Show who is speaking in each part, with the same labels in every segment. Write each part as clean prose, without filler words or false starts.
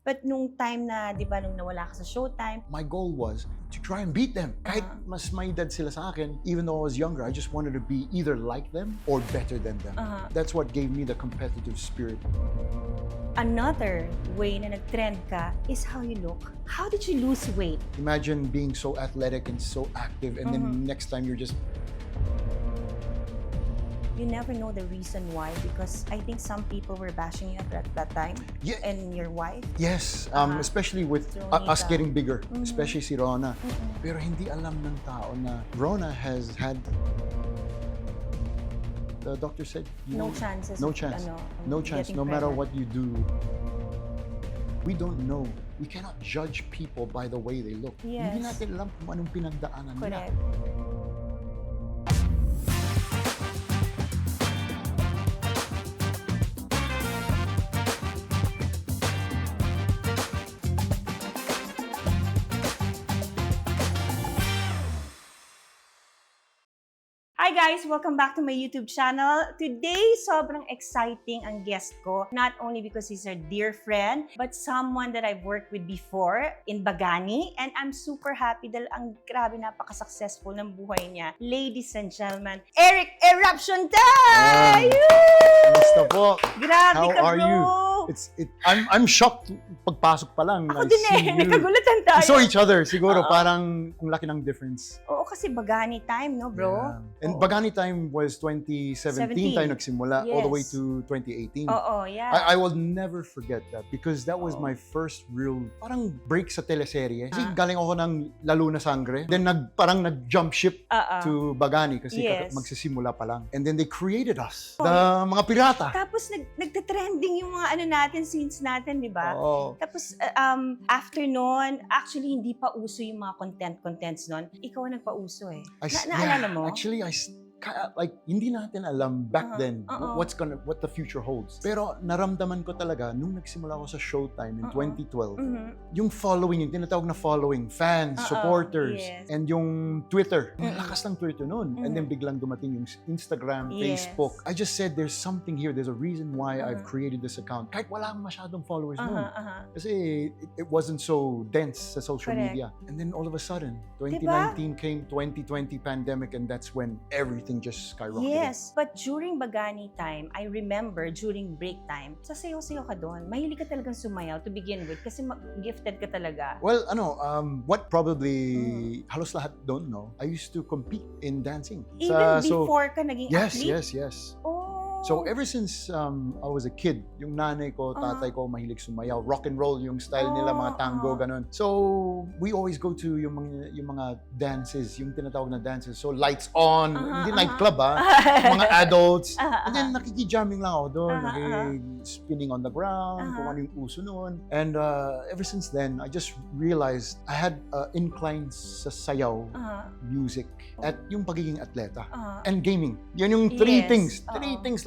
Speaker 1: But nung time na, di ba, nung nawala ka sa Showtime,
Speaker 2: my goal was to try and beat them. Kahit mas may edad sila sa akin, even though I was younger, I just wanted to be either like them or better than them. That's what gave me the competitive spirit.
Speaker 1: Another way na nag-trend ka is how you look. How did you lose weight?
Speaker 2: Imagine being so athletic and so active, and then next time you're just...
Speaker 1: You never know the reason why, because I think some people were bashing you at that time.
Speaker 2: Yeah.
Speaker 1: And your wife.
Speaker 2: Yes, especially with us getting bigger, especially si Rona. Pero hindi alam ng tao na Rona has had... The doctor said,
Speaker 1: No chances.
Speaker 2: No chance. No chance, no matter what you do. We don't know. We cannot judge people by the way they look.
Speaker 1: Yes.
Speaker 2: Hindi natin alam kung anong pinagdaanan nila.
Speaker 1: Correct. Hi guys! Welcome back to my YouTube channel. Today, sobrang exciting ang guest ko. Not only because he's a dear friend, but someone that I've worked with before in Bagani. And I'm super happy dahil ang grabe napaka-successful ng buhay niya. Ladies and gentlemen, Eric Eruption time!
Speaker 2: Kamusta po?
Speaker 1: Grabe
Speaker 2: How
Speaker 1: ka,
Speaker 2: are
Speaker 1: bro!
Speaker 2: you? I'm shocked pagpasok pa lang.
Speaker 1: Ako din eh, nagkagulatan tayo.
Speaker 2: We saw each other, siguro parang ang laki ng difference.
Speaker 1: Oo, kasi Bagani time, no bro?
Speaker 2: Yeah. And Bagani time was 2017 tayo nagsimula, all the way to 2018.
Speaker 1: Oo, yeah.
Speaker 2: I will never forget that because that was my first real parang break sa teleserye. Kasi galing ako ng Lalo na Sangre. Then parang nag-jump ship to Bagani kasi magsisimula pa lang. And then they created us, the mga pirata.
Speaker 1: Tapos nagte-trending yung mga ano natin, scenes natin, di ba?
Speaker 2: Oo.
Speaker 1: Tapos after nun, actually hindi pa uso yung mga contents nun. Ikaw ang nagpauso eh. Naalala mo?
Speaker 2: Actually, like hindi natin alam back then what the future holds. Pero naramdaman ko talaga nung nagsimula ako sa Showtime in 2012, yung following, yung tinatawag na following, fans, supporters, and yung Twitter. Ang lakas ng Twitter noon. And then biglang dumating yung Instagram, Facebook. I just said there's something here. There's a reason why I've created this account. Kahit wala akong masyadong followers noon. Kasi it wasn't so dense sa social media. And then all of a sudden, 2019 came, 2020 pandemic, and that's when everything just skyrocketed.
Speaker 1: Yes, but during Bagani time, I remember during break time, sasayaw-sayaw ka doon. Mahilig ka talagang sumayaw to begin with kasi gifted ka talaga.
Speaker 2: Well, what probably halos lahat don't know, I used to compete in dancing.
Speaker 1: Even before ka naging athlete?
Speaker 2: Yes. So ever since I was a kid, yung nanay ko, tatay ko, mahilig sumayaw. Rock and roll yung style nila, mga tango, ganun. So we always go to yung mga dances, yung tinatawag na dances. So lights on, hindi nightclub mga adults. And then nakikijamming lang ako doon, spinning on the ground, kung ano yung uso noon. And ever since then, I just realized I had inclines sa sayaw, music, at yung pagiging atleta, and gaming. Yan yung three things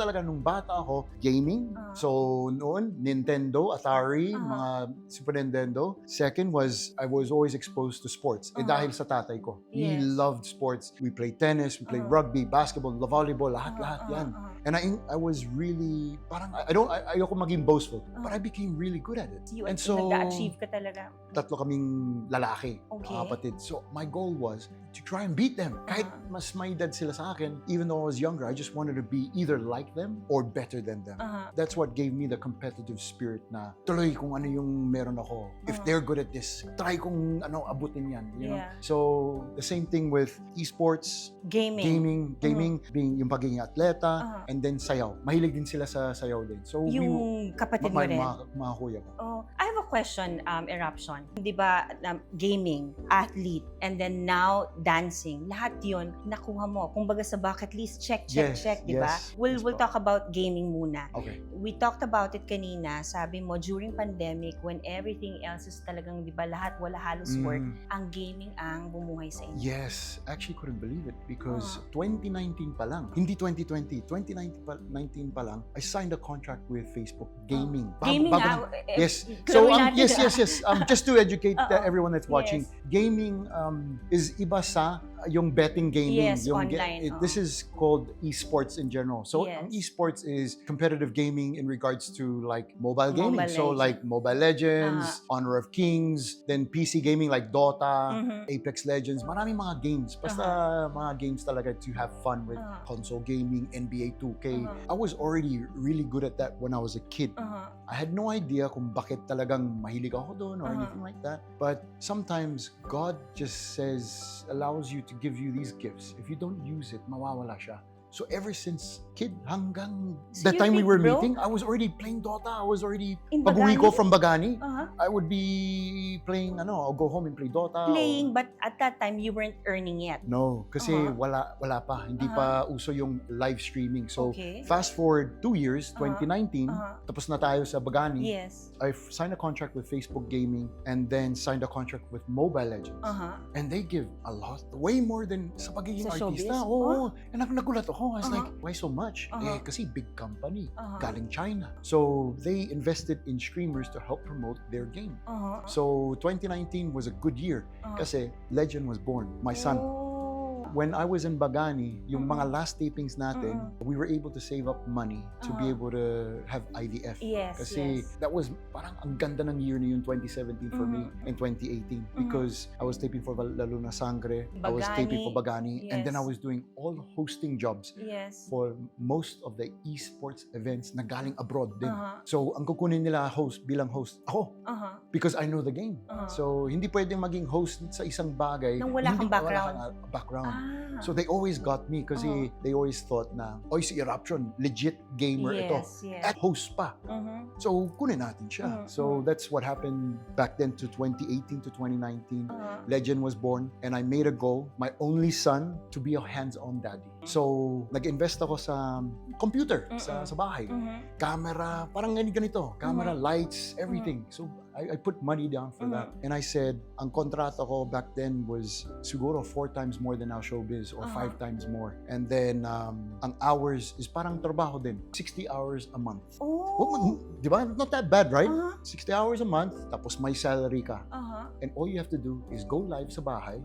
Speaker 2: talaga nung bata ako. Gaming. So noon, Nintendo, Atari, mga Super Nintendo. Second was, I was always exposed to sports. Dahil sa tatay ko. He loved sports. We played tennis, we played rugby, basketball, volleyball, lahat yan. And I was really, parang, ayoko maging boastful, but I became really good at it.
Speaker 1: And so, nag-achieve ka talaga.
Speaker 2: Tatlo kaming lalaki, kapatid. So my goal was to try and beat them. Kahit mas may edad sila sa akin, even though I was younger, I just wanted to be either like them or better than them. That's what gave me the competitive spirit na tuloy kung ano yung meron ako. If they're good at this, try kung abutin yan. You know? So the same thing with esports, gaming, being yung pagiging atleta, and then sayaw. Mahilig din sila sa sayaw din. So
Speaker 1: yung kapatid mo rin.
Speaker 2: Mga kuya ko.
Speaker 1: I have a question, Eruption. Di ba, gaming, athlete, and then now dancing, lahat yun nakuha mo. Kung baga sa bucket list, check, di ba? We'll talk about gaming muna.
Speaker 2: Okay.
Speaker 1: We talked about it kanina. Sabi mo, during pandemic, when everything else is talagang, di ba, wala halos work, ang gaming ang bumuhay sa inyo.
Speaker 2: Yes. Actually, couldn't believe it because 2019 pa lang, hindi 2020, 2019 pa lang, I signed a contract with Facebook. Gaming.
Speaker 1: Gaming
Speaker 2: yes. So, yes. Just to educate everyone that's watching, gaming is iba sa yung betting gaming.
Speaker 1: Yes,
Speaker 2: yung
Speaker 1: online,
Speaker 2: this is called esports in general. So
Speaker 1: Yes.
Speaker 2: ang esports is competitive gaming in regards to like mobile gaming.
Speaker 1: Mobile
Speaker 2: So
Speaker 1: Legends.
Speaker 2: like Mobile Legends, Honor of Kings, then PC gaming like Dota, Apex Legends, maraming mga games. Basta mga games talaga to have fun with. Console gaming, NBA 2K. I was already really good at that when I was a kid. I had no idea kung bakit talagang mahilig ako doon or anything like that. But sometimes God just allows you to give you these gifts. If you don't use it, mawawala siya. So ever since kid hanggang the time we were meeting, I was already playing Dota. I was already pag-uwi ko from Bagani. I would be playing I'll go home and play Dota.
Speaker 1: Playing, but at that time you weren't earning yet.
Speaker 2: No, kasi wala pa. Hindi pa uso yung live streaming. So fast forward 2 years, 2019, tapos na tayo sa Bagani.
Speaker 1: Yes.
Speaker 2: I signed a contract with Facebook Gaming and then signed a contract with Mobile Legends. And they give a lot, way more than sa pagiging
Speaker 1: Sa
Speaker 2: artista.
Speaker 1: showbiz?
Speaker 2: Oo. And nagulat ako. I was like, why so much? Kasi big company, galing China. So they invested in streamers to help promote their game. So 2019 was a good year kasi Legend was born, my son. When I was in Bagani, yung mga last tapings natin, we were able to save up money to be able to have IVF.
Speaker 1: Yes,
Speaker 2: Kasi that was parang ang ganda ng year na yung 2017 for me and 2018 because I was taping for Lalo na Sangre, I was taping for Bagani, and then I was doing all hosting jobs for most of the esports events na galing abroad din. So ang kukunin nila bilang host, ako. Because I know the game. So hindi pwedeng maging host sa isang bagay
Speaker 1: nang wala kang
Speaker 2: background. So they always got me kasi they always thought na, si ERUPTION, legit gamer ito. At host pa. So kunin natin siya. So that's what happened back then to 2018 to 2019. Legend was born and I made a goal, my only son, to be a hands-on daddy. So nag-invest ako sa computer, sa bahay. Camera, parang ganito. Camera, lights, everything. So I put money down for that. And I said, ang kontrata ko back then was siguro 4 times more than our showbiz or 5 times more. And then, ang hours is parang trabaho din. 60 hours a month. Di ba? Not that bad, right? 60 hours a month, tapos may salary ka. And all you have to do is go live sa bahay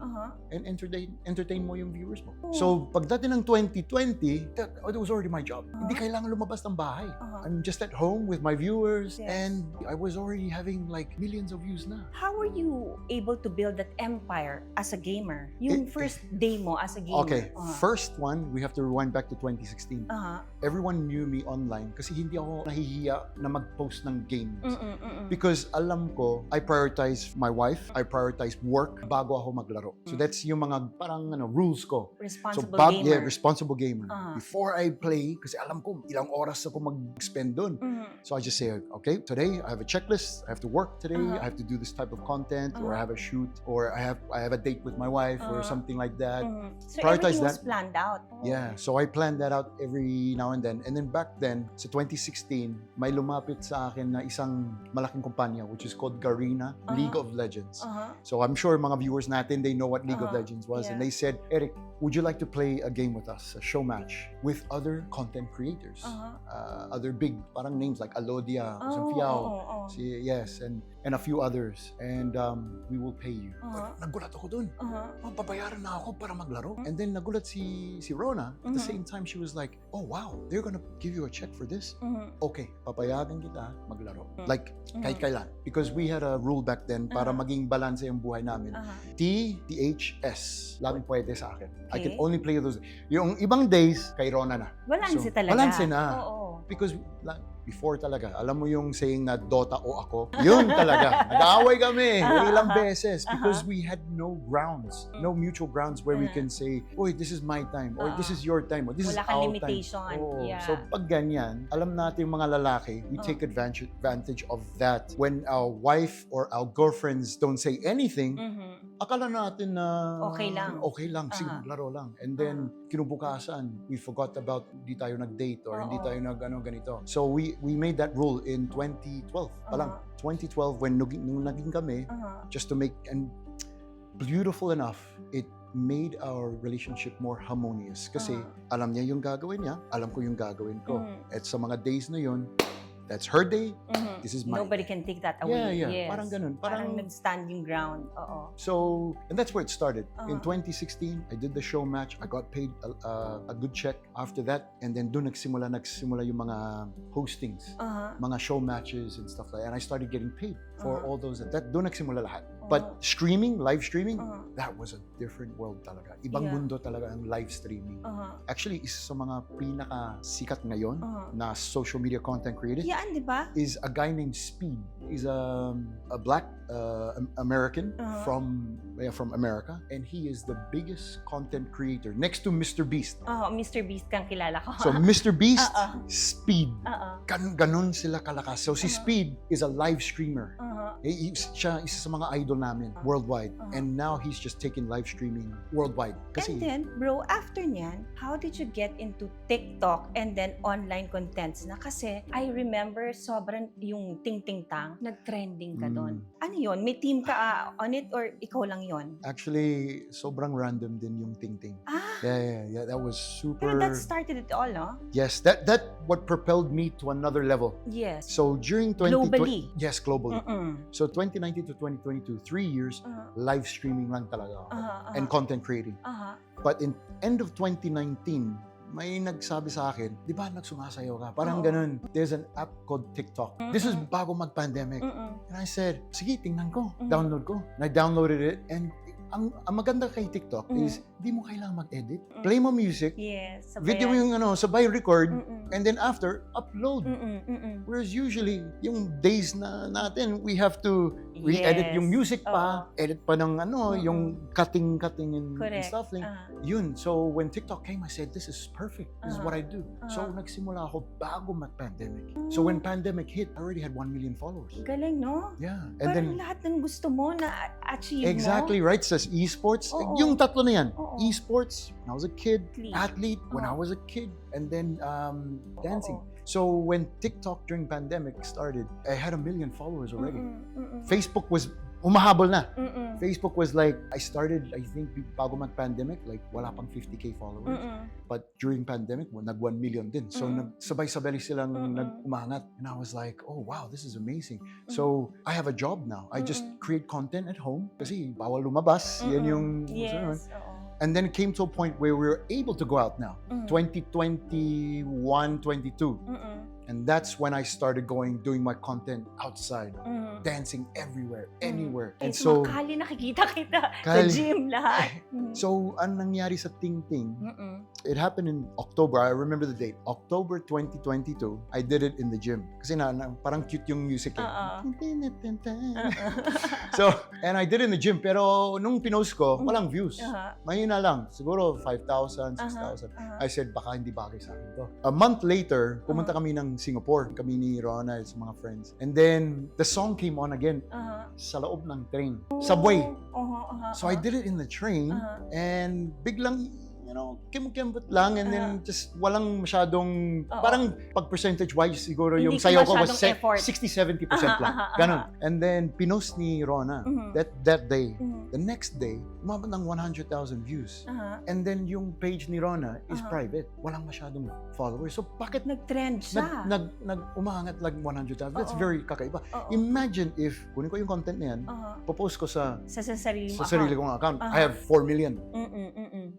Speaker 2: and entertain mo yung viewers mo. So, pagdating ng 2020, that was already my job. Hindi kailangan lumabas ng bahay. I'm just at home with my viewers and I was already having like millions of views na.
Speaker 1: How were you able to build that empire as a gamer? Yung first day mo as a gamer.
Speaker 2: Okay, first one, we have to rewind back to 2016. Everyone knew me online kasi hindi ako nahihiya na mag-post ng games. Because alam ko, I prioritize my wife, I prioritize work bago ako maglaro. So that's yung mga parang rules ko.
Speaker 1: Responsible gamer.
Speaker 2: Yeah, responsible gamer. Before I play, kasi alam ko ilang oras ako mag-spend dun. So I just say, okay, today I have a checklist, I have to work today, I have to do this type of content, or I have a shoot, or I have a date with my wife, or something like that.
Speaker 1: So
Speaker 2: prioritize
Speaker 1: everything was
Speaker 2: that.
Speaker 1: planned out.
Speaker 2: Yeah, so I planned that out every now and then. And then back then, sa 2016, may lumapit sa akin na isang malaking kumpanya which is called Garena, League of Legends. So I'm sure mga viewers natin, they know what League of Legends was. And they said, Eric, would you like to play a game with us, a show match, with other content creators? Other big, parang names like Alodia, Fiao, yes, and a few others. And we will pay you. Nagulat ako dun. Papayaran na ako para maglaro. And then nagulat si Rona. At the same time, she was like, oh wow, they're gonna give you a check for this? Okay, papayagan kita maglaro. Like, kahit kailan. Because we had a rule back then para maging balanse yung buhay namin. THS. Lamang pwede sa akin. I can only play those. Yung ibang days, kay Rona na.
Speaker 1: Balanse talaga.
Speaker 2: Balanse na. Because before talaga, alam mo yung saying na Dota o ako? Yun talaga. Nag-aaway kami ilang beses because we had no grounds, no mutual grounds where we can say, oy, this is my time, or this is your time, or this is our time.
Speaker 1: Wala kang limitation.
Speaker 2: So pag ganyan, alam natin yung mga lalaki, we take advantage of that. When our wife or our girlfriends don't say anything, akala natin na
Speaker 1: okay lang,
Speaker 2: sige, maglaro lang. And then, kinubukasan, we forgot about hindi tayo nag-date or hindi tayo ganito. So we made that rule in 2012 pa lang. 2012 when nung naging kami, just to make, and beautiful enough, it made our relationship more harmonious. Kasi alam niya yung gagawin niya, alam ko yung gagawin ko. At sa mga days na yun, That's her day.
Speaker 1: Mhm.
Speaker 2: This is my
Speaker 1: Nobody
Speaker 2: day.
Speaker 1: can take that
Speaker 2: Yeah,
Speaker 1: away.
Speaker 2: yeah.
Speaker 1: Yes.
Speaker 2: Parang ganun.
Speaker 1: Parang nag-stand yung ground. Oo.
Speaker 2: So, and that's where it started. In
Speaker 1: Uh-huh.
Speaker 2: 2016, I did the show match. I got paid a good check after that. And then doon nagsimula yung mga hostings, mga show matches and stuff like that. And I started getting paid for all those. Doon nagsimula lahat. But streaming, live streaming, that was a different world talaga. Ibang mundo talaga ang live streaming. Actually, isa sa mga pinaka-sikat ngayon na social media content creator
Speaker 1: Yan, di ba?
Speaker 2: is a guy named Speed. He's a black American from America, and he is the biggest content creator next to Mr. Beast.
Speaker 1: Mr. Beast kang kilala ko.
Speaker 2: So Mr. Beast, Speed,
Speaker 1: Uh-uh.
Speaker 2: ganun sila kalakas. So si Speed is a live streamer. Siya isa sa mga idol namin worldwide, and now he's just taking live streaming worldwide.
Speaker 1: And then, bro, after nyan, how did you get into TikTok and then online contents na? Kasi I remember sobrang yung Ting Ting Tang, nag-trending ka doon. Ano yun? May team ka on it or ikaw lang yun?
Speaker 2: Actually, sobrang random din yung Ting Ting. Yeah. That was super.
Speaker 1: Pero that started it all, no?
Speaker 2: Yes, that what propelled me to another level.
Speaker 1: Yes.
Speaker 2: So during 2020,
Speaker 1: Globally.
Speaker 2: yes, globally. So 2019 to 2022, 3 years, live streaming lang talaga ako. And content creating. But in end of 2019, may nagsabi sa akin, di ba nagsumasayaw ka? Parang ganun. There's an app called TikTok. This is bago mag-pandemic. And I said, sige, tingnan ko. Download ko. And I downloaded it, and ang maganda kay TikTok is di mo kailangan mag-edit. Play mo music.
Speaker 1: Yes.
Speaker 2: Video mo yung sabay record, and then after, upload. Whereas usually, yung days na natin, we have to re-edit yung music pa, edit pa ng yung cutting and stuff like. Yun. So when TikTok came, I said, this is perfect. This is what I do. So nagsimula ako bago mag-pandemic. So when pandemic hit, I already had 1 million followers.
Speaker 1: Galing, no?
Speaker 2: Yeah.
Speaker 1: And then lahat ng gusto mo na achieve mo.
Speaker 2: Exactly, right? Says esports. Yung tatlo na yan. Esports, when I was a kid, athlete, when I was a kid, and then dancing. So when TikTok during pandemic started, I had 1 million followers already. Facebook was umahabol na. Facebook was like, I started, I think, bago mag-pandemic, like wala pang 50K followers. But during pandemic, nag 1 million din. So sabay-sabay silang nag-umangat. And I was like, oh wow, this is amazing. So I have a job now. I just create content at home kasi bawal lumabas. Yan yung...
Speaker 1: Yes.
Speaker 2: And then it came to a point where we were able to go out now. 2021, 22. And that's when I started doing my content outside, dancing everywhere, anywhere. And so,
Speaker 1: Kali nakikita kita sa gym lahat.
Speaker 2: So, ang nangyari sa Ting Ting, it happened in October. I remember the date. October 2022, I did it in the gym. Kasi parang cute yung music. So, and I did it in the gym. Pero nung pinost ko, walang views. Mahina lang. Siguro 5,000, 6,000. I said, baka hindi bagay sa akin to. A month later, pumunta kami ng Singapore. Kami ni Rona and mga friends. And then, the song came on again sa loob ng train. Subway. So I did it in the train and biglang, kim-kimbot lang and then just walang masyadong, parang pag percentage-wise siguro yung sayaw ko was 60-70% lang. Ganon. And then, pinost ni Rona that day. The next day, umabot ng 100,000 views. And then yung page ni Rona is private. Walang masyadong followers. So bakit
Speaker 1: nag-trend siya?
Speaker 2: Umangat like 100,000. That's very kakaiba. Imagine if, kunin ko yung content na yan, popost ko sa sarili kong account. I have 4 million.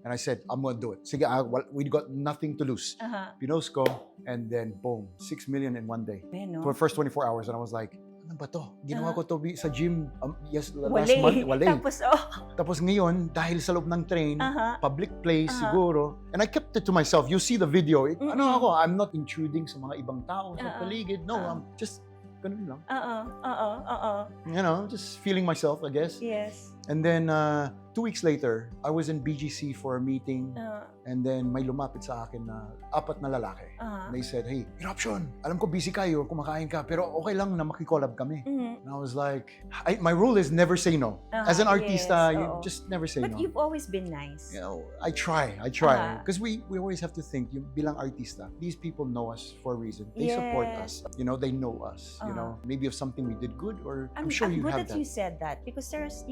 Speaker 2: And I said, I'm gonna do it. Sige, we got nothing to lose. Pinost ko, and then boom, 6 million in one day. For the first 24 hours. And I was like, ano ba to? Ginawa ko to sa gym last month. Wale. Tapos ngayon, dahil sa loob ng train, public place siguro. And I kept it to myself. You see the video. I'm not intruding sa mga ibang tao sa paligid. No, I'm just ganun lang. Just feeling myself, I guess.
Speaker 1: Yes.
Speaker 2: And then 2 weeks later, I was in BGC for a meeting, and then may lumapit sa akin na 4 na lalaki. They said, hey, Eruption, alam ko busy kayo, kumakain ka, pero okay lang na makikolab kami. And I was like, my rule is never say no. As an artista, you just never say no.
Speaker 1: But you've always been nice.
Speaker 2: I try. Because we always have to think, yung bilang artista, these people know us for a reason. They support us. They know us. Maybe of something we did good, or I'm sure you have that.
Speaker 1: I'm good that you said that, because there's,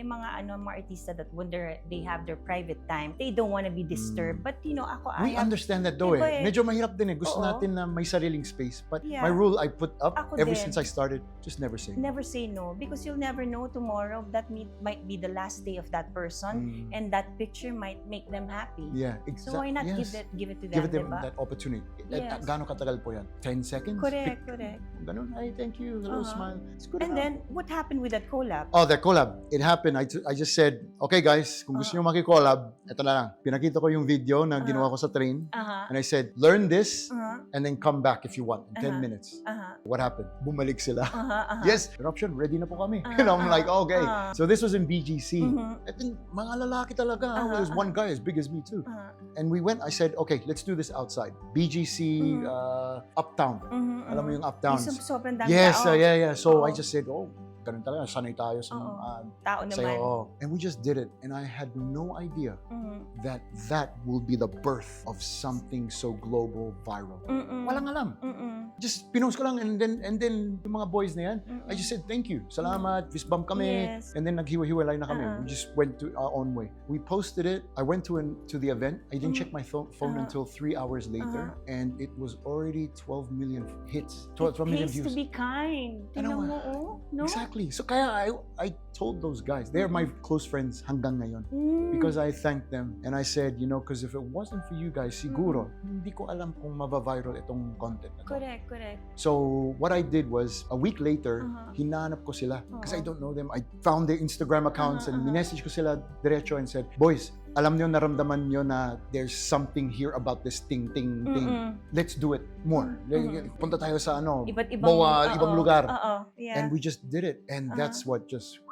Speaker 1: may mga mga artista that when they have their private time, they don't want to be disturbed. But ako,
Speaker 2: We understand that though
Speaker 1: Diba
Speaker 2: Medyo mahirap din Gusto
Speaker 1: Oo.
Speaker 2: natin na may sariling space. But
Speaker 1: Yeah.
Speaker 2: my rule I put up
Speaker 1: Ako
Speaker 2: ever
Speaker 1: din.
Speaker 2: since I started, just never say no.
Speaker 1: Never say no, because you'll never know tomorrow that might be the last day of that person, and that picture might make them happy.
Speaker 2: Yeah, exactly.
Speaker 1: So why not
Speaker 2: yes.
Speaker 1: give it to them,
Speaker 2: Give it them
Speaker 1: diba?
Speaker 2: that opportunity.
Speaker 1: Yes.
Speaker 2: At gaano katagal po yan? 10 seconds?
Speaker 1: Correct.
Speaker 2: Ganun, ay, thank you, hello, smile. It's good
Speaker 1: And
Speaker 2: enough.
Speaker 1: then, what happened with that collab?
Speaker 2: Oh, that collab. It happened. I just said, okay guys, kung gusto nyo maki-collab, eto na lang. Pinakita ko yung video na ginawa ko sa train. And I said, learn this and then come back if you want in 10 minutes. What happened? Bumalik sila. Yes, eruption, ready na po kami. And I'm like, okay. So this was in BGC. I think mga lalaki talaga. There's one guy as big as me too. And we went, I said, okay, let's do this outside. BGC, Uptown. Alam mo yung Uptown?
Speaker 1: Yung sobrang dami
Speaker 2: Yes,
Speaker 1: tao.
Speaker 2: yeah. So
Speaker 1: Oo.
Speaker 2: I just said, ganun talaga, sanay tayo sa
Speaker 1: Tao naman.
Speaker 2: sayo. And we just did it. And I had no idea that will be the birth of something so global, viral. Walang alam. Just pinost ko lang and then yung mga boys na yan, I just said thank you. Salamat, fist bump kami.
Speaker 1: Yes.
Speaker 2: And then naghiwa-hiwalay na kami. We just went to our own way. We posted it. I went to the event. I didn't check my phone until 3 hours later. And it was already 12 million hits. 12 million
Speaker 1: It pays
Speaker 2: views.
Speaker 1: to be kind. Tingnan mo, no?
Speaker 2: Exactly. So kaya I told those guys, they're my close friends hanggang ngayon. Because I thanked them and I said, because if it wasn't for you guys, siguro, hindi ko alam kung mabaviral itong content na to.
Speaker 1: Correct.
Speaker 2: So what I did was, a week later, hinanap ko sila. Because I don't know them. I found their Instagram accounts and minessage ko sila diretso and said, boys, alam nyo, naramdaman nyo na there's something here about this thing. Let's do it more. Punta tayo sa
Speaker 1: Iba't
Speaker 2: ibang lugar.
Speaker 1: Yeah.
Speaker 2: And we just did it. And that's what just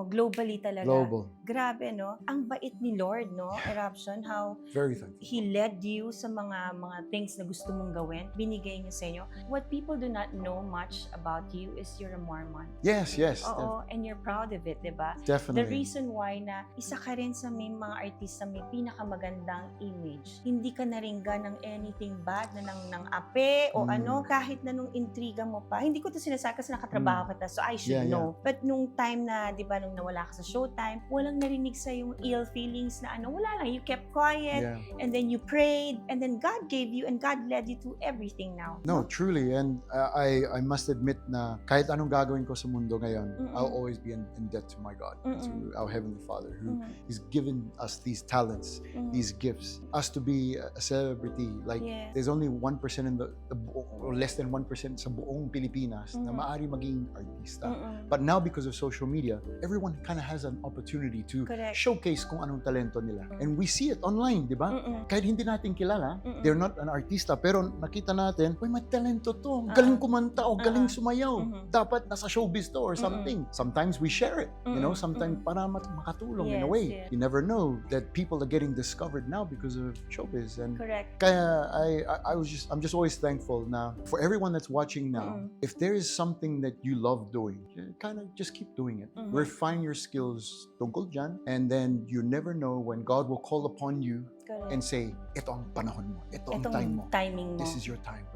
Speaker 1: globally talaga.
Speaker 2: global.
Speaker 1: Grabe, no? Ang bait ni Lord, no? Eruption, how
Speaker 2: Very thankful.
Speaker 1: He led you sa mga things na gusto mong gawin. Binigay niya sa inyo. What people do not know much about you is you're a Mormon.
Speaker 2: Yes.
Speaker 1: Oo, and you're proud of it, diba?
Speaker 2: Definitely.
Speaker 1: The reason why na isa ka rin sa may mga artista may pinakamagandang image. Hindi ka naringga ng anything bad na ng ape o kahit na nung intriga mo pa. Hindi ko to sinasabi kasi nakatrabaho ka so I should know. But nung time na, di ba, nung nawala ka sa showtime, walang narinig sa yung ill feelings na wala lang. You kept quiet and then you prayed and then God gave you and God led you to everything now.
Speaker 2: No, truly. And I must admit na kahit anong gagawin ko sa mundo ngayon, I'll always be in debt to my God, to our Heavenly Father, who has given us these talents, these gifts. Us to be a celebrity, like there's only 1% in the or less than 1% sa buong Pilipinas na maari maging artista. But now because of social media, everyone kind of has an opportunity to showcase kung anong talento nila. And we see it online, di ba? Kahit hindi natin kilala, they're not an artista, pero nakita natin, may talento to, galing kumanta o galing sumayaw. Dapat nasa showbiz to or something. Sometimes we share it, sometimes para makatulong in a way. You never know that people are getting discovered now because of showbiz. And kaya I'm just always thankful na for everyone that's watching now, if there is something that you love doing, kind of just keep doing it. Refine your skills tungkol dyan, and then you never know when God will call upon you and say, ito ang panahon mo, ito ang
Speaker 1: timing mo.
Speaker 2: This is your time.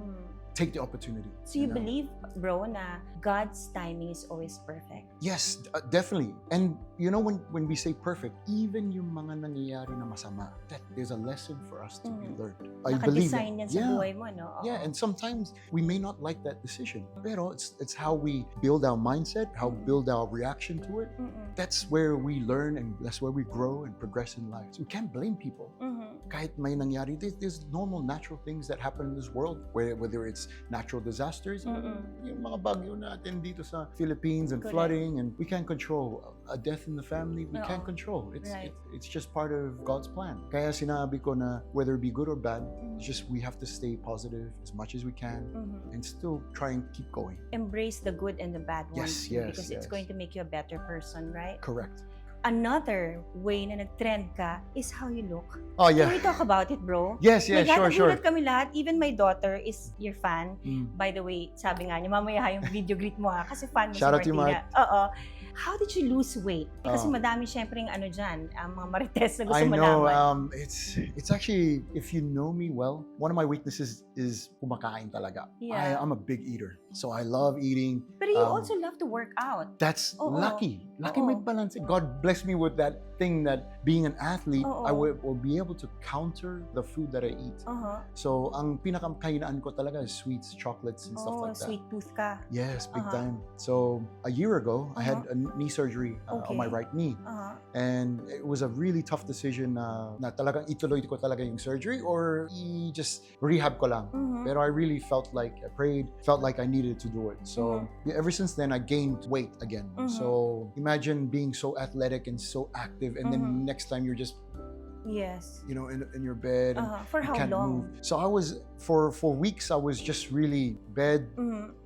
Speaker 2: Take the opportunity.
Speaker 1: So you believe, bro, na God's timing is always perfect?
Speaker 2: Yes, definitely. And when we say perfect, even yung mga nangyayari na masama, that there's a lesson for us to be learned. I believe that.
Speaker 1: Naka-design yan sa buhay mo, no?
Speaker 2: Yeah, and sometimes we may not like that decision, pero it's how we build our mindset, how we build our reaction to it. That's where we learn and that's where we grow and progress in life. So we can't blame people. Kahit may nangyari, there's normal, natural things that happen in this world, whether it's natural disasters, yung mga bagyo natin dito sa Philippines and flooding, and we can't control a death in the family. We can't control. It's just part of God's plan. Kaya sinabi ko na whether it be good or bad, it's just we have to stay positive as much as we can and still try and keep going.
Speaker 1: Embrace the good and the bad ones because it's going to make you a better person, right?
Speaker 2: Correct.
Speaker 1: Another way na nag-trend ka is how you look.
Speaker 2: Oh, yeah.
Speaker 1: Can we talk about it, bro?
Speaker 2: Yes, sure.
Speaker 1: Nagulat kami lahat. Even my daughter is your fan. By the way, sabi nga niya, mamaya yung video greet mo kasi fan mo si
Speaker 2: Shout out to you,
Speaker 1: Martina. Oo. How did you lose weight? Kasi madami syempre yung dyan, mga marites na gusto
Speaker 2: I know.
Speaker 1: malaman.
Speaker 2: It's actually, if you know me well, one of my weaknesses is kumakain talaga.
Speaker 1: Yeah.
Speaker 2: I'm a big eater. So I love eating.
Speaker 1: But you also love to work out.
Speaker 2: That's
Speaker 1: Oo.
Speaker 2: lucky. Lucky
Speaker 1: Oo.
Speaker 2: may balance. God bless me with that thing that being an athlete,
Speaker 1: Oo.
Speaker 2: I will be able to counter the food that I eat. So, ang pinakakainaan ko talaga is sweets, chocolates, and stuff like that.
Speaker 1: Sweet tooth ka.
Speaker 2: Yes, big time. So, a year ago, I had a knee surgery on my
Speaker 1: Okay.
Speaker 2: right knee. And it was a really tough decision na talagang ituloy ko talaga yung surgery or just rehab ko lang. Pero I really felt like I prayed, felt like I needed to do it. So, ever since then, I gained weight again. So, imagine being so athletic and so active, and then next time you're just,
Speaker 1: Yes.
Speaker 2: you know, in your bed and
Speaker 1: For
Speaker 2: you
Speaker 1: how
Speaker 2: can't
Speaker 1: long?
Speaker 2: move. So I was, for weeks, I was just really bed,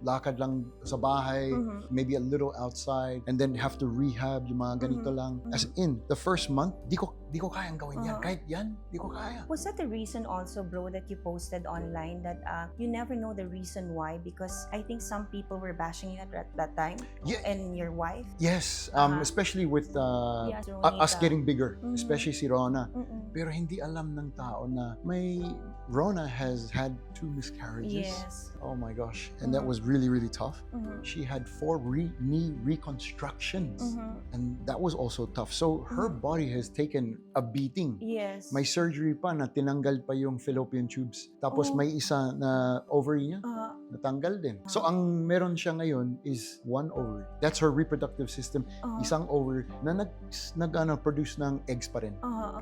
Speaker 2: lakad lang sa bahay, maybe a little outside, and then have to rehab yung mga ganito lang. As in, the first month, di ko kayang gawin yan. Kahit yan, di ko kaya.
Speaker 1: Was that the reason also, bro, that you posted online that you never know the reason why? Because I think some people were bashing you at that time,
Speaker 2: Yeah.
Speaker 1: and your wife.
Speaker 2: Yes, especially with
Speaker 1: Yes,
Speaker 2: us
Speaker 1: Ronita.
Speaker 2: getting bigger, especially si Rona. Pero hindi alam ng tao na Rona has had 2 miscarriages.
Speaker 1: Yes.
Speaker 2: Oh my gosh. And that was really, really tough. She had 4 knee reconstructions. And that was also tough. So her body has taken a beating.
Speaker 1: Yes.
Speaker 2: May surgery pa na tinanggal pa yung fallopian tubes. Tapos may isa na ovary niya, natanggal din. So ang meron siya ngayon is 1 ovary. That's her reproductive system. Isang ovary na produce ng eggs pa rin.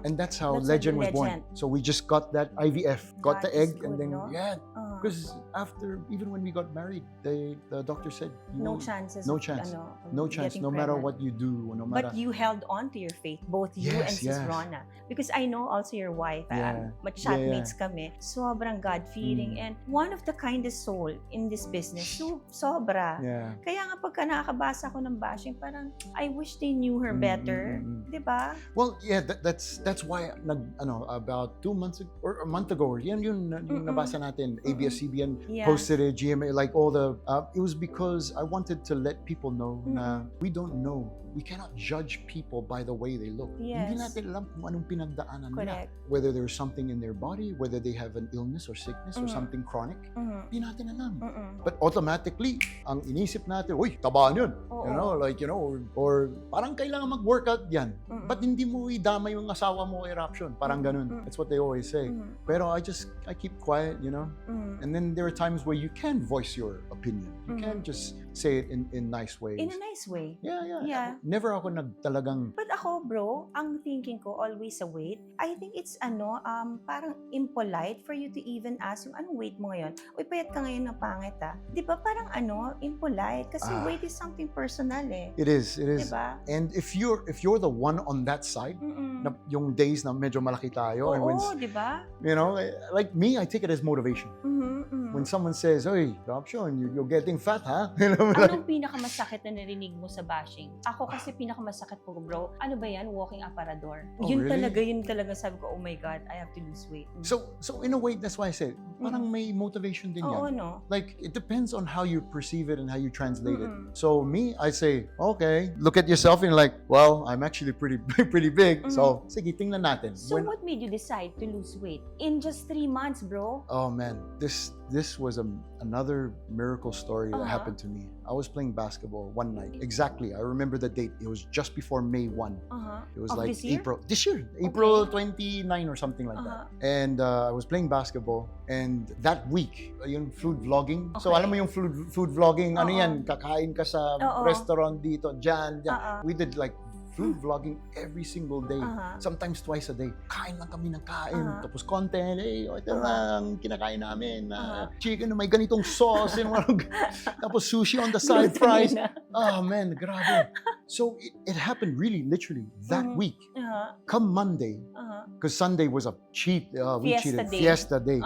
Speaker 2: And that's how
Speaker 1: That's
Speaker 2: Legend was
Speaker 1: Legend.
Speaker 2: born. So we just got that IVF, got
Speaker 1: That
Speaker 2: the
Speaker 1: is
Speaker 2: egg, and
Speaker 1: good,
Speaker 2: then
Speaker 1: no?
Speaker 2: because after, even when we got married, the doctor said
Speaker 1: No chances.
Speaker 2: no
Speaker 1: of,
Speaker 2: chance.
Speaker 1: of
Speaker 2: No chance,
Speaker 1: getting
Speaker 2: no matter
Speaker 1: pregnant.
Speaker 2: what you do, no matter.
Speaker 1: But you held on to your faith, both you and
Speaker 2: Yes,
Speaker 1: Sis
Speaker 2: yes.
Speaker 1: Rona. Because I know also your wife,
Speaker 2: Yeah.
Speaker 1: chatmates kami, sobrang God-fearing and one of the kindest soul in this business. So, sobra.
Speaker 2: Yeah.
Speaker 1: Kaya nga pagka nakakabasa ko ng bashing, parang I wish they knew her better. Di ba?
Speaker 2: Well, yeah, that's why about 2 months or a month ago, yan yung nabasa natin, ABS-CBN
Speaker 1: Yeah.
Speaker 2: posted it, GMA, like all the, it was because I wanted to let people know na we don't know. We cannot judge people by the way they look.
Speaker 1: Yes.
Speaker 2: Hindi natin alam kung anong pinagdaanan nila.
Speaker 1: Correct.
Speaker 2: Whether there's something in their body, whether they have an illness or sickness or something chronic, hindi natin alam. But automatically, ang inisip natin, uy, tabaan yun.
Speaker 1: Oo.
Speaker 2: You know, like, you know, or parang kailangan mag-workout yan. Ba't hindi mo idama yung asawa mo eruption? Parang ganun. That's what they always say. Pero I keep quiet, you know? And then there are times where you can voice your opinion. You can just say it in nice ways.
Speaker 1: In a nice way.
Speaker 2: Yeah. Never ako nagtalagang.
Speaker 1: But ako, bro, ang thinking ko, always a weight. I think it's parang impolite for you to even ask yung anong weight mo ngayon. Uy, payat ka ngayon na pangit Di ba parang impolite? Kasi weight is something personal eh.
Speaker 2: It is.
Speaker 1: Di ba?
Speaker 2: And if you're the one on that side, na yung days na medyo malaki tayo, and when,
Speaker 1: di ba?
Speaker 2: you know, like me, I take it as motivation. When someone says, "Oy, Eruption, you're getting fat, ha?" You know,
Speaker 1: Anong pinakamasakit na narinig mo sa bashing? Ako kasi pinakamasakit po, bro. Ano ba yan? Walking aparador.
Speaker 2: Oh,
Speaker 1: Yun
Speaker 2: really?
Speaker 1: talaga sabi ko, oh my God, I have to lose weight.
Speaker 2: So in a way, that's why I said, parang may motivation din
Speaker 1: Oo,
Speaker 2: yan.
Speaker 1: no?
Speaker 2: Like, it depends on how you perceive it and how you translate it. So me, I say, okay, look at yourself and like, well, I'm actually pretty big. So, sige, tingnan natin.
Speaker 1: So what made you decide to lose weight? In just 3 months, bro?
Speaker 2: Oh man, this was another miracle story that happened to me. I was playing basketball one night. Exactly, I remember the date. It was just before May 1. It was
Speaker 1: Of
Speaker 2: like
Speaker 1: this year?
Speaker 2: April 29 or something like that. And I was playing basketball, and that week, yung food vlogging. So
Speaker 1: Okay.
Speaker 2: alam mo yung food vlogging, ano yan, kakain ka sa
Speaker 1: Oo.
Speaker 2: restaurant dito, dyan. We did like food
Speaker 1: Hmm.
Speaker 2: vlogging every single day. Sometimes twice a day. Kain lang kami ng kain. Tapos content, ito lang kinakain namin. Chicken na may ganitong sauce. Tapos sushi on the side, fries. Oh man, grabe. So it happened really literally that week. Come Monday, because Sunday was a cheat. We
Speaker 1: Fiesta
Speaker 2: cheated.
Speaker 1: day.
Speaker 2: Fiesta day.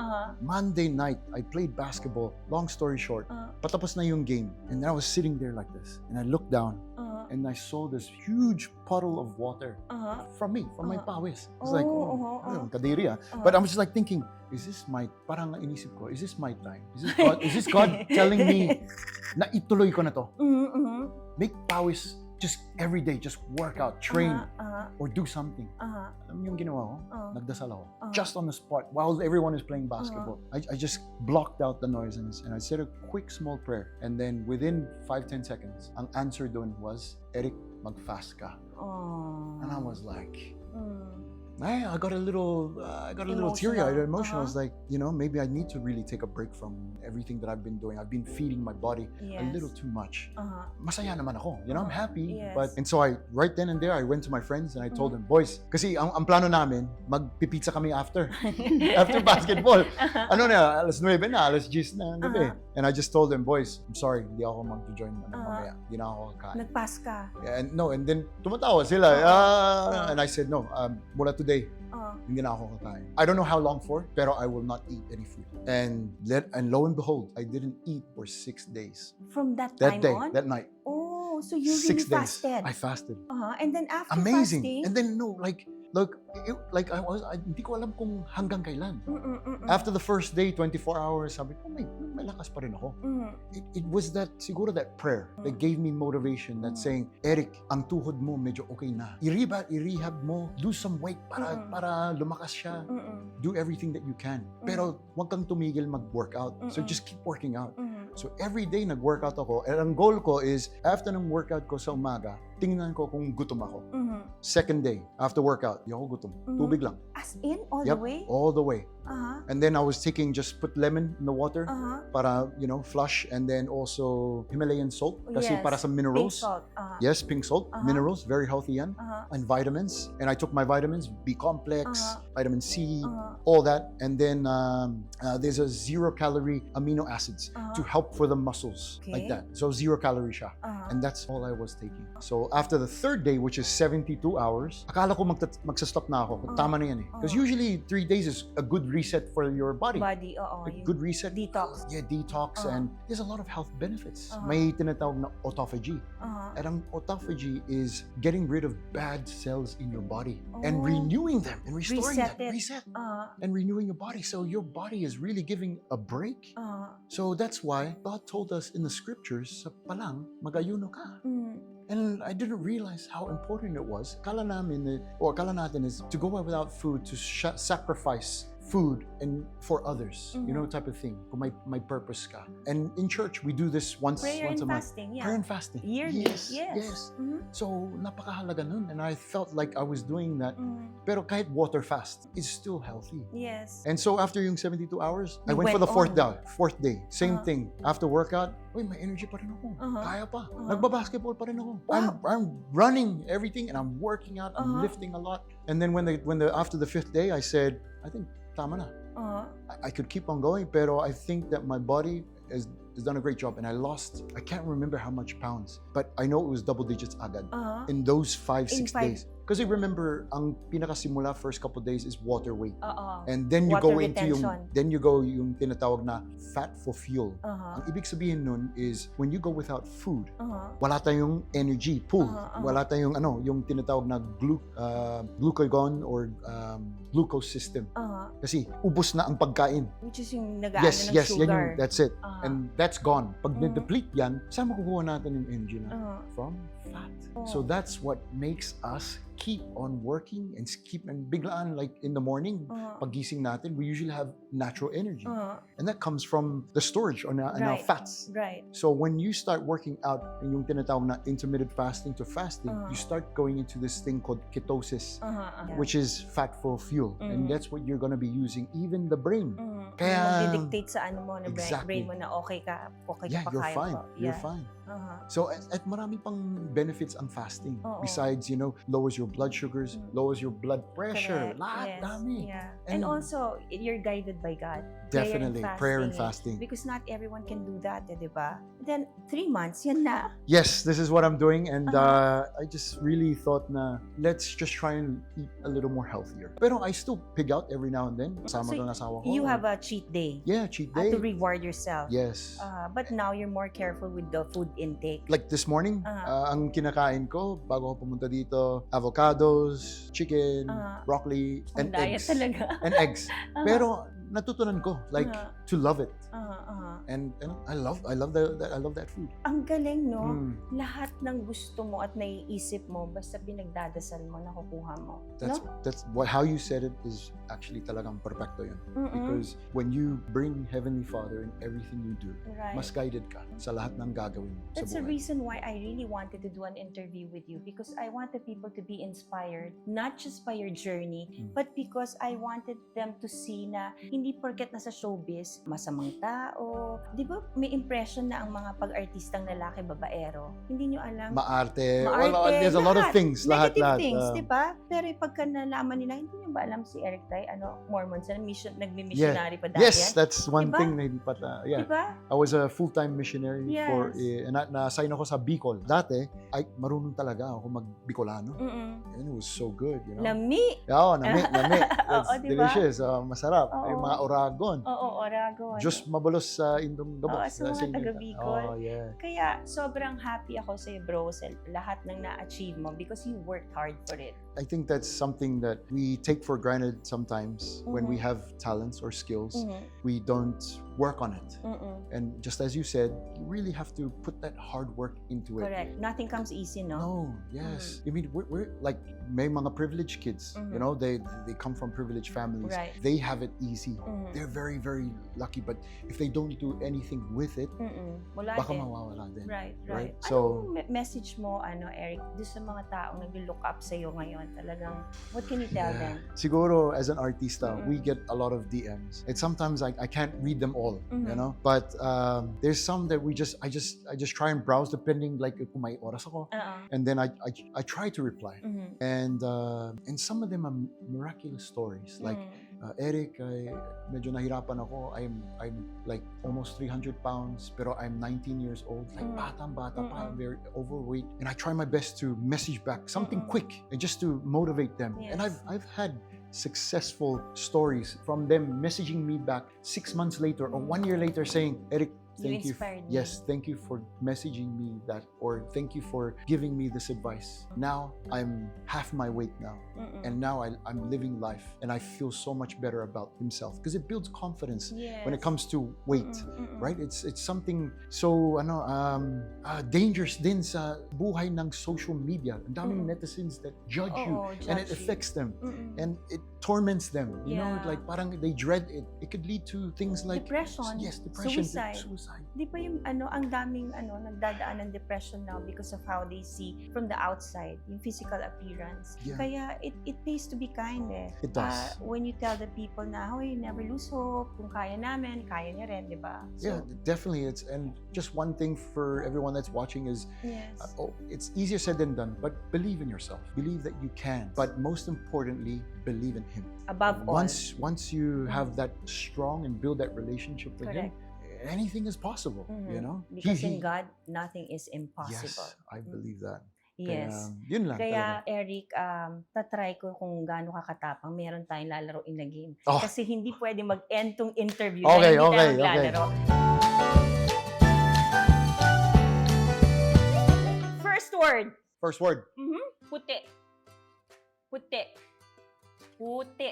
Speaker 2: Monday night, I played basketball. Long story short, patapos na yung game. And then I was sitting there like this. And I looked down. And I saw this huge puddle of water from my pawis. It's like, kadiri But I'm just like thinking, is this parang inisip ko, is this my time? Is this God telling me na ituloy ko na to? Make pawis just every day, just work out, train. or do something. Alam niyo yung ginawa ko? Nagdasal ako.
Speaker 1: Uh-huh.
Speaker 2: Just on the spot, while everyone is playing basketball. I just blocked out the noise and I said a quick small prayer. And then within 5-10 seconds, ang answer doon was, Eric, mag-fast ka. And I was like, I got a little teary-eyed, emotional. I was like, maybe I need to really take a break from everything that I've been doing. I've been feeding my body a little too much. Masaya naman ako, I'm happy.
Speaker 1: Yes.
Speaker 2: And so right then and there, I went to my friends and I told them, boys, kasi ang plano namin, magpipizza kami after basketball. Ano na, alas 9 na, alas 10 na gabi. And I just told them, boys, I'm sorry, hindi ako mag-join mamaya. Hindi na ako kakain.
Speaker 1: Nagpas ka.
Speaker 2: And then tumatawa sila. And I said, no, mula today, hindi na ako kakain. I don't know how long for, pero I will not eat any food. And lo and behold, I didn't eat for 6 days.
Speaker 1: From that time on?
Speaker 2: That night.
Speaker 1: Oh, so you
Speaker 2: 6
Speaker 1: really
Speaker 2: days.
Speaker 1: fasted.
Speaker 2: I fasted.
Speaker 1: And then after
Speaker 2: Amazing.
Speaker 1: fasting?
Speaker 2: And then I hindi ko alam kung hanggang kailan. After the first day, 24 hours, sabi ko, may lakas pa rin ako. It was siguro that prayer that gave me motivation that saying, Eric, ang tuhod mo medyo okay na. I-rehab mo, lose some weight para lumakas siya. Do everything that you can. Pero huwag kang tumigil mag-workout. So just keep working out. So every day nag-workout ako. And ang goal ko is, after ng workout ko sa umaga, tingnan ko kung gutom ako. Second day, after workout, di ako gutom. Tubig lang.
Speaker 1: As in, all the way?
Speaker 2: All the way. And then I was just put lemon in the water para, flush. And then also Himalayan salt. Kasi para sa minerals.
Speaker 1: Pink salt.
Speaker 2: Yes, pink salt. Minerals, very healthy yan. And vitamins. And I took my vitamins, B-complex, vitamin C, all that. And then there's a 0-calorie amino acids to help for the muscles. Like that. So 0-calorie siya. And that's all I was taking. So after the third day, which is 72 hours, akala ko magsa-stop na ako. Tama na yan eh. Because usually 3 days is a good reset for your body. A good reset.
Speaker 1: Detox.
Speaker 2: Yeah, detox. And there's a lot of health benefits. May tinatawag na autophagy. And ang autophagy is getting rid of bad cells in your body and renewing them and restoring them. Reset. And renewing your body. So your body is really giving a break. So that's why God told us in the scriptures, sa palang, mag-ayuno ka. And I didn't realize how important it was. Akala natin is to go without food, to sacrifice food and for others, type of thing. Kung may purpose ka. And in church, we do this once a month. Prayer and fasting.
Speaker 1: Yearly.
Speaker 2: Yes. So, napakahalaga nun. And I felt like I was doing that. Pero kahit water fast, it's still healthy.
Speaker 1: Yes.
Speaker 2: And so, after yung 72 hours, I went for the fourth day. Same thing. After workout, may energy pa rin ako. Kaya pa. Nagbabasketball pa rin ako.
Speaker 1: Wow.
Speaker 2: I'm running everything and I'm working out. I'm lifting a lot. And then after the 5th day, I said, I think tama na. I could keep on going, pero I think that my body has done a great job, and I can't remember how much pounds, but I know it was double digits agad in those 5-6 days. Kasi remember, ang pinakasimula first couple days is water weight. And then you go into yung tinatawag na fat for fuel. Ang ibig sabihin nun is when you go without food, wala tayong energy pool. Wala tayong yung tinatawag na glucagon or glucose system. Kasi ubos na ang pagkain.
Speaker 1: Which is yung nag-aano ng sugar.
Speaker 2: That's it. And that's gone. Pag na-deplete yan, saan makukuha natin yung energy na? From fat. So that's what makes us keep on working and biglaan, like in the morning, pagising natin, we usually have natural energy. And that comes from the storage on our fats.
Speaker 1: Right.
Speaker 2: So when you start working out, yung tinatawag na intermittent fasting to fasting, you start going into this thing called ketosis, which is fat for fuel. And that's what you're gonna be using, even the brain.
Speaker 1: Kaya mag-dictate sa brain mo na okay ka pa
Speaker 2: you're
Speaker 1: kaya
Speaker 2: fine.
Speaker 1: ko.
Speaker 2: You're fine. So at marami pang benefits ang fasting. Besides, lowers your blood sugars, lowers your blood pressure. Lahat, dami.
Speaker 1: Yeah. And also, you're guided by God.
Speaker 2: Definitely, prayer and fasting.
Speaker 1: Because not everyone can do that, di ba? Then, 3 months, yan na.
Speaker 2: Yes, this is what I'm doing. And I just really thought na, let's just try and eat a little more healthier. Pero I still pig out every now and then. Kasama ng asawa ko.
Speaker 1: You have a cheat day.
Speaker 2: Yeah, cheat day.
Speaker 1: To reward yourself.
Speaker 2: Yes.
Speaker 1: But now, you're more careful with the food intake.
Speaker 2: Like this morning, ang kinakain ko, bago ako pumunta dito, avocados, chicken, broccoli, and eggs.
Speaker 1: Talaga.
Speaker 2: And eggs. Pero natutunan ko like to love it. And I love that food.
Speaker 1: Ang galing, no? Lahat ng gusto mo at naiisip mo, basta pinagdadasal mo, nakukuha mo.
Speaker 2: That's how you said it is actually talagang perfecto yun. Because when you bring Heavenly Father in everything you do, mas guided ka sa lahat ng gagawin mo sa buhay.
Speaker 1: That's the reason why I really wanted to do an interview with you, because I wanted people to be inspired, not just by your journey, but because I wanted them to see na hindi porket nasa showbiz, masamang tao. Di ba may impression na ang mga pag-artistang lalaki, babaero, hindi nyo alam.
Speaker 2: Maarte. There's a lot of things.
Speaker 1: Negative things, di ba? Pero pagka nalaman nila, hindi nyo ba alam si Eric Tay, Mormons, nagmi-missionary pa dati yan?
Speaker 2: Yes, that's one thing na hindi pa.
Speaker 1: Diba?
Speaker 2: I was a full-time missionary and na-assign ako sa Bicol. Dati, ay marunong talaga ako mag-Bicolano. And it was so good, you know?
Speaker 1: Lami!
Speaker 2: Oo, lami. It's
Speaker 1: diba?
Speaker 2: delicious. Masarap. Yung mga oragon.
Speaker 1: Oo, oragon.
Speaker 2: Just mabalos sa indong gabos.
Speaker 1: Sa mga taga-Bicol.
Speaker 2: Oh, yeah.
Speaker 1: Kaya sobrang happy ako sa'yo, bro, sa lahat ng na-achieve mo because you worked hard for it.
Speaker 2: I think that's something that we take for granted sometimes when we have talents or skills. We don't work on it. And just as you said, you really have to put that hard work into it.
Speaker 1: Correct. Nothing comes easy, no?
Speaker 2: No, yes. I mean, we're like, may mga privileged kids, you know, they come from privileged families.
Speaker 1: Right.
Speaker 2: They have it easy. They're very, very lucky. But if they don't do anything with it,
Speaker 1: wala
Speaker 2: baka
Speaker 1: din.
Speaker 2: mawawala din.
Speaker 1: Right.
Speaker 2: So,
Speaker 1: anong message mo, Eric, doon sa mga taong nag-look up sa'yo ngayon? Talagang, what can you tell them?
Speaker 2: Siguro, as an artista, we get a lot of DMs. And sometimes I can't read them all, you know? But there's some that I just try and browse depending, like, kung may oras ako. And then I try to reply. And some of them are miraculous stories. Like, Eric, medyo nahirapan ako. I'm like almost 300 pounds, pero I'm 19 years old. Like, bata pa, I'm very overweight. And I try my best to message back something quick and just to motivate them.
Speaker 1: Yes.
Speaker 2: And I've had successful stories from them messaging me back 6 months later or 1 year later saying, Eric, thank you. Yes, thank you for messaging me that, or thank you for giving me this advice. Now I'm half my weight now, and now I'm living life, and I feel so much better about himself because it builds confidence when it comes to weight, right? It's something so dangerous din sa buhay ng social media. Ang daming netizens that judge you, and it affects them, and it torments them. You know, like parang they dread it. It could lead to things like
Speaker 1: depression.
Speaker 2: Yes, depression,
Speaker 1: suicide. Di ba yung ang daming nagdadaan ng depression now because of how they see from the outside, yung physical appearance.
Speaker 2: Yeah.
Speaker 1: Kaya it pays to be kind eh.
Speaker 2: It does.
Speaker 1: When you tell the people na, hoy, never lose hope, kung kaya namin, kaya niya rin, di ba? So,
Speaker 2: yeah, definitely. And just one thing for everyone that's watching is, it's easier said than done, but believe in yourself. Believe that you can. But most importantly, believe in him.
Speaker 1: Above all.
Speaker 2: Once you have that strong and build that relationship with him, anything is possible, you know?
Speaker 1: Because in God, nothing is impossible.
Speaker 2: Yes, I believe that.
Speaker 1: Yes.
Speaker 2: Yun lang
Speaker 1: Kaya,
Speaker 2: talaga.
Speaker 1: Eric, tatry ko kung gaano ka katapang. Meron tayong lalaroin na game.
Speaker 2: Oh.
Speaker 1: Kasi hindi pwede mag-end tong interview
Speaker 2: Okay,
Speaker 1: na hindi tayo
Speaker 2: okay.
Speaker 1: maglalaro. First word.
Speaker 2: First word.
Speaker 1: Puti. Puti. Puti.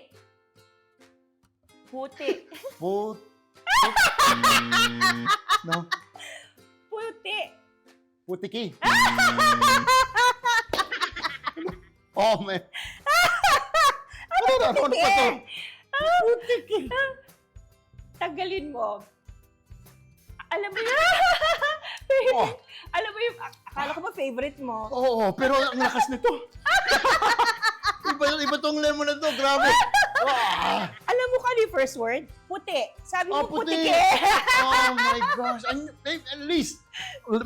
Speaker 1: Puti.
Speaker 2: No.
Speaker 1: Puti.
Speaker 2: Putiki. Oh, man. Ano pa to?
Speaker 1: Putiki. Tagalin mo. Alam mo yun? Alam mo yung, akala ko ba favorite mo?
Speaker 2: Oo, pero ang lakas nito. Iba tong lemon na to, grabe.
Speaker 1: Alam mo ka yung first word? Puti. Sabi mo
Speaker 2: puti.
Speaker 1: putiki.
Speaker 2: Oh my gosh. At least,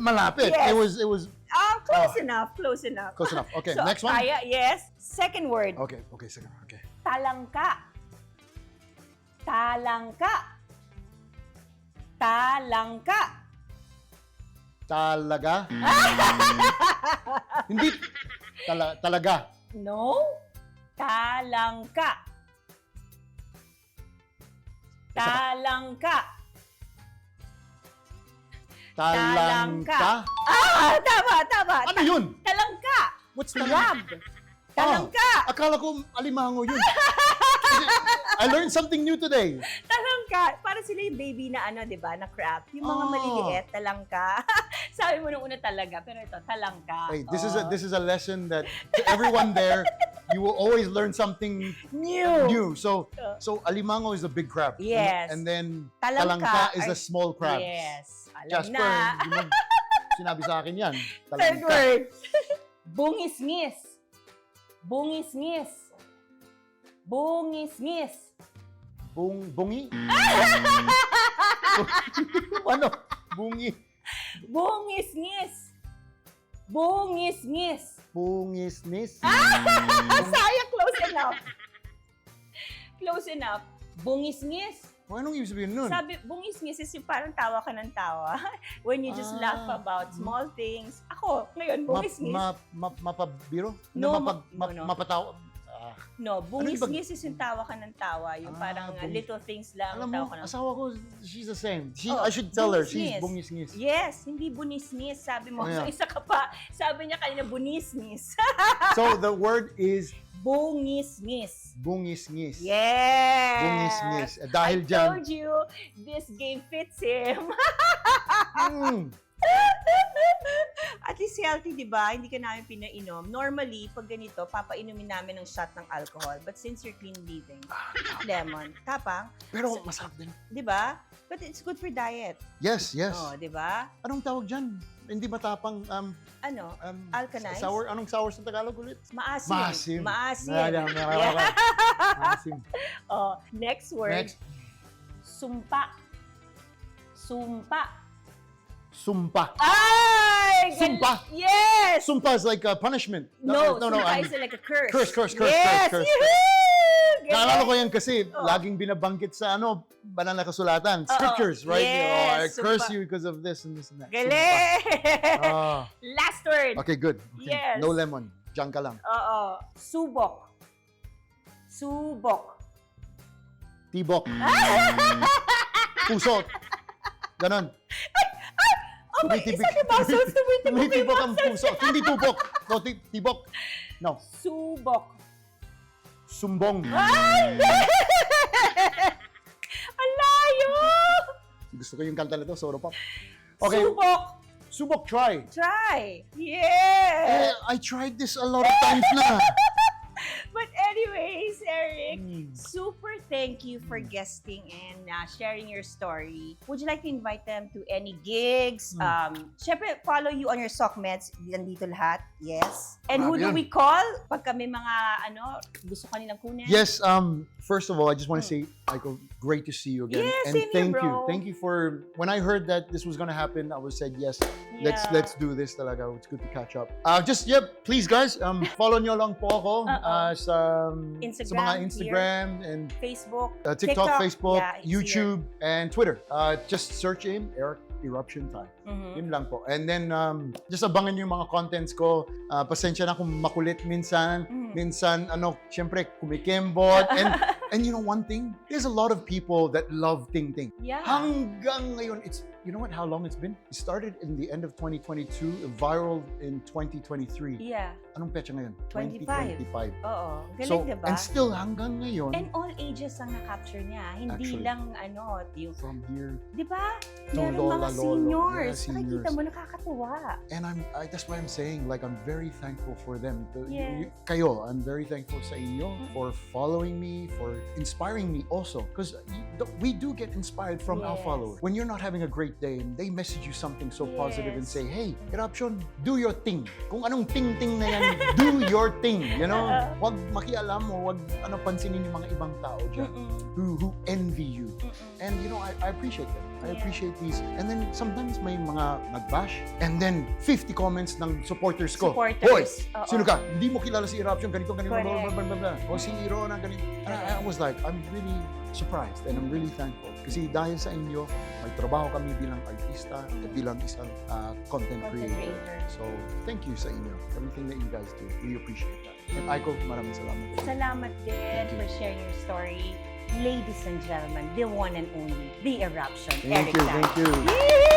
Speaker 2: malapit.
Speaker 1: Yes.
Speaker 2: It was
Speaker 1: Close enough. Close enough.
Speaker 2: close enough. Okay,
Speaker 1: So,
Speaker 2: next one.
Speaker 1: Kaya, yes. Second word.
Speaker 2: Okay, second. Okay.
Speaker 1: Talangka. Talangka. Talangka.
Speaker 2: Talaga? Hindi. Talaga.
Speaker 1: No. Talangka. Talangka.
Speaker 2: Talangka?
Speaker 1: Tama.
Speaker 2: Ano yun?
Speaker 1: Talangka.
Speaker 2: What's
Speaker 1: Crab. Talangka.
Speaker 2: Akala ko alimango yun. I learned something new today.
Speaker 1: talangka. Para sila yung baby na ano, di ba, na crab. Yung mga maliliit, talangka. Sabi mo nung una talaga, pero ito, talangka.
Speaker 2: Hey, this is a lesson that to everyone there, you will always learn something new. So alimango is a big crab.
Speaker 1: Yes.
Speaker 2: And then
Speaker 1: Talangka
Speaker 2: talangka is a small crab.
Speaker 1: Yes. Alam
Speaker 2: Jasper,
Speaker 1: na.
Speaker 2: hindi mo sinabi sa akin yan.
Speaker 1: Third word. Bungis-ngis. Bungis-ngis. Bungis-ngis.
Speaker 2: Bungi? Ano? Bungi?
Speaker 1: Bungis-ngis. Bungis-ngis.
Speaker 2: Bungis-nis?
Speaker 1: Sayang, close enough. Close enough. Bungis-ngis.
Speaker 2: Anong ibig sabihin nun?
Speaker 1: Sabi, bungis-ngis is yung parang tawa ka ng tawa. When you just laugh about small things. Ako, ngayon, bungis-ngis.
Speaker 2: Mapabiro?
Speaker 1: No,
Speaker 2: Mapatawa?
Speaker 1: No, bungis-ngis is yung tawa ka ng tawa. Yung parang little things lang.
Speaker 2: Alam
Speaker 1: tawa
Speaker 2: mo,
Speaker 1: ka ng
Speaker 2: asawa ko, she's the same.
Speaker 1: Oh,
Speaker 2: I should tell her, she's
Speaker 1: bungis-ngis.
Speaker 2: bungis-ngis.
Speaker 1: Yes, hindi bunis-ngis. Sabi mo, so isa ka pa. Sabi niya kanina, bunis-ngis.
Speaker 2: So the word is
Speaker 1: Bungis-ngis.
Speaker 2: bungis-ngis.
Speaker 1: Yes!
Speaker 2: Bungis-ngis. Dahil
Speaker 1: I
Speaker 2: dyan,
Speaker 1: told you, this game fits him. At least healthy, di ba? Hindi ka namin pinainom. Normally, pag ganito, papainumin namin ng shot ng alcohol. But since you're clean living, lemon, tapang.
Speaker 2: pero masarap din.
Speaker 1: Di ba? But it's good for diet.
Speaker 2: Yes, yes.
Speaker 1: Oh, di ba?
Speaker 2: Anong tawag dyan? Hindi matapang,
Speaker 1: Ano? Alkanized?
Speaker 2: sour, anong sour sa Tagalog ulit?
Speaker 1: Maasim.
Speaker 2: Maasim.
Speaker 1: Maasim.
Speaker 2: Yeah. Maasim.
Speaker 1: Oh, next word.
Speaker 2: Next.
Speaker 1: Sumpa. Sumpa.
Speaker 2: Sumpa.
Speaker 1: Ay!
Speaker 2: Sumpa.
Speaker 1: Yes!
Speaker 2: Sumpa is like a punishment.
Speaker 1: No, sumpa
Speaker 2: I
Speaker 1: is like a curse.
Speaker 2: Curse.
Speaker 1: Yes!
Speaker 2: Curse.
Speaker 1: Yee-hoo!
Speaker 2: Naalala ko yan kasi laging binabanggit sa banal na kasulatan. Scriptures, right?
Speaker 1: Yes,
Speaker 2: I curse
Speaker 1: sumpa.
Speaker 2: you because of this and this and that.
Speaker 1: Galing!
Speaker 2: Ah.
Speaker 1: Last word.
Speaker 2: Okay, good. Okay.
Speaker 1: Yes.
Speaker 2: No lemon. Diyan ka lang.
Speaker 1: Oo. Subok. Subok.
Speaker 2: Tibok. Puso. Ganon.
Speaker 1: Oh, may isa ni muscles.
Speaker 2: Tumitibok ang puso. Hindi tubok. No, tibok. No.
Speaker 1: Subok.
Speaker 2: Sumbong.
Speaker 1: Ay! Ang layo!
Speaker 2: Gusto ko yung kanta na to, Soro Pop. Okay.
Speaker 1: Subok.
Speaker 2: Subok, try.
Speaker 1: Try. Yeah!
Speaker 2: I tried this a lot of times na.
Speaker 1: But anyways, Eric, super thank you for guesting and sharing your story. Would you like to invite them to any gigs? Syempre, follow you on your SOCMEDs. Nandito lahat. Yes. And who do we call? Pag kami mga, gusto kanilang kunin?
Speaker 2: Yes, first of all, I just want to say, Aiko, great to see you again.
Speaker 1: Yes,
Speaker 2: and
Speaker 1: same
Speaker 2: thank
Speaker 1: here,
Speaker 2: you.
Speaker 1: bro.
Speaker 2: Thank you for, when I heard that this was going to happen, I was said, yes, let's do this talaga. It's good to catch up. Please guys, follow nyo lang po ako sa mga Instagram and
Speaker 1: Facebook,
Speaker 2: TikTok, Facebook,
Speaker 1: yeah,
Speaker 2: YouTube, and Twitter. Just search in Eric Eruption Time. Yun lang po. And then, just abangan yung mga contents ko. Pasensya na kung makulit minsan. Minsan, syempre, kumikembot. And you know one thing? There's a lot of people that love Ting Ting.
Speaker 1: Yeah.
Speaker 2: Hanggang ngayon, you know what? How long it's been? It started in the end of 2022, viral in 2023.
Speaker 1: Yeah.
Speaker 2: Anong petsa ngayon?
Speaker 1: 25.
Speaker 2: 2025.
Speaker 1: Oo. Galing,
Speaker 2: So,
Speaker 1: diba?
Speaker 2: and still hanggang ngayon,
Speaker 1: And all ages ang na-capture niya. Hindi
Speaker 2: Actually,
Speaker 1: lang, yung...
Speaker 2: from here
Speaker 1: Di ba?
Speaker 2: to
Speaker 1: Meron
Speaker 2: Lola,
Speaker 1: mga
Speaker 2: Lolo.
Speaker 1: seniors.
Speaker 2: Yeah, seniors.
Speaker 1: Nakikita mo, nakakatuwa.
Speaker 2: And that's why I'm saying, like, I'm very thankful for them.
Speaker 1: Yes.
Speaker 2: Kayo, I'm very thankful sa inyo for following me, for inspiring me also. Because we do get inspired from our
Speaker 1: Yes.
Speaker 2: followers. When you're not having a great day and they message you something so positive and
Speaker 1: Yes.
Speaker 2: say, hey, Eruption, do your thing. Kung anong ting-ting na yan, do your thing. You know? Wag makialam mo, wag pansinin yung mga ibang tao dyan who envy you. And you know, I appreciate that. I appreciate these. And then sometimes may mga nag-bash. And then 50 comments ng supporters ko. Hoy, sino ka? Hindi mo kilala si Eruption, ganito, blah, blah, blah, blah, blah. O si Rona, ganito. And I was like, I'm really surprised and I'm really thankful. Kasi dahil sa inyo, may trabaho kami bilang artista, bilang isang content creator. So, thank you sa inyo. Everything that you guys do. We appreciate that. And Aiko, maraming salamat.
Speaker 1: Salamat din for sharing your story. Ladies and gentlemen, the one and only, the Eruption.
Speaker 2: Thank
Speaker 1: Eric
Speaker 2: you, thank you.
Speaker 1: Yee!